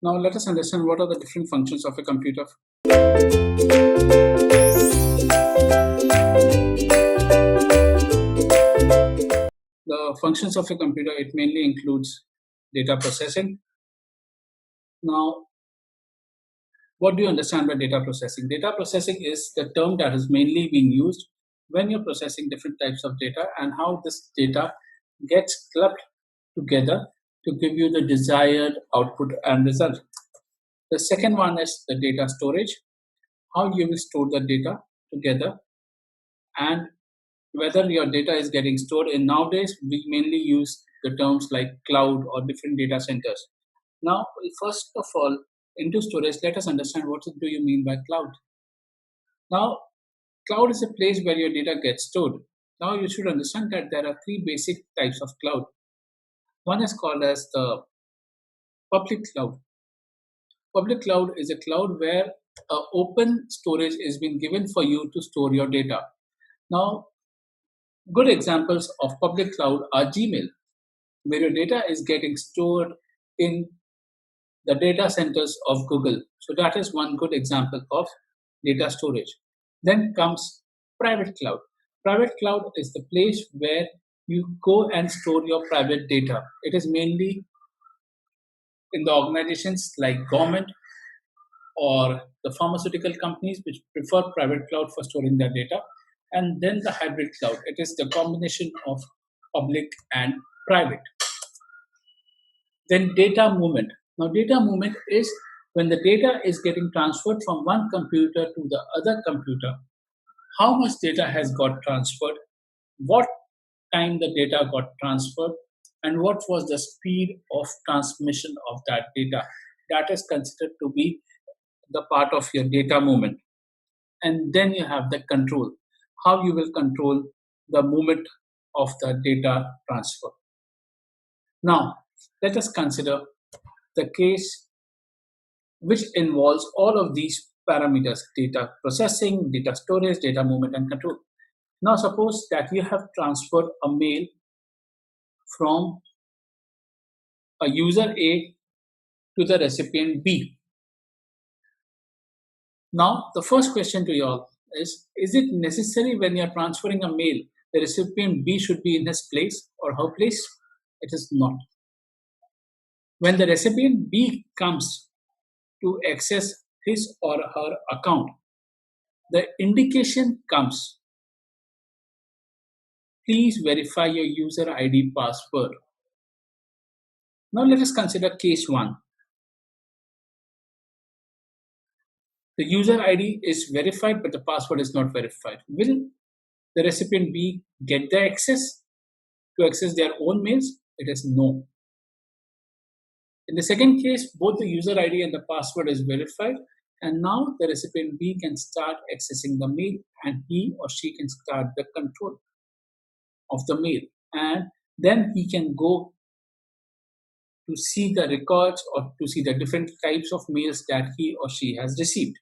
Now let us understand what are the different functions of a computer. The functions of a computer, it mainly includes data processing. Now, what do you understand by data processing? Data processing is the term that is mainly being used when you're processing different types of data and how this data gets clubbed together to give you the desired output and result. The second one is the data storage, how you will store the data together, and whether your data is getting stored in. Nowadays we mainly use the terms like cloud or different data centers. Now, first of all, into storage, let us understand what do you mean by cloud. Now, cloud is a place where your data gets stored. Now you should understand that there are three basic types of cloud. One is called as the public cloud. Public cloud is a cloud where open storage is being given for you to store your data. Now, good examples of public cloud are Gmail, where your data is getting stored in the data centers of Google. So that is one good example of data storage. Then comes private cloud. Private cloud is the place where you go and store your private data. It is mainly in the organizations like government or the pharmaceutical companies which prefer private cloud for storing their data. And then the hybrid cloud. It is the combination of public and private. Then data movement. Now, data movement is when the data is getting transferred from one computer to the other computer. How much data has got transferred, what time the data got transferred, and what was the speed of transmission of that data. That is considered to be the part of your data movement. And then you have the control, how you will control the movement of the data transfer. Now, let us consider the case which involves all of these parameters: data processing, data storage, data movement, and control. Now, suppose that you have transferred a mail from a user A to the recipient B. Now, the first question to you all is it necessary when you are transferring a mail, the recipient B should be in his place or her place? It is not. When the recipient B comes to access his or her account, the indication comes, please verify your user ID password. Now let us consider case 1. The user ID is verified, but the password is not verified. Will the recipient B get the access to access their own mails? It is no. In the second case, both the user ID and the password is verified, and now the recipient B can start accessing the mail, and he or she can start the control of the mail, and then he can go to see the records or to see the different types of mails that he or she has received.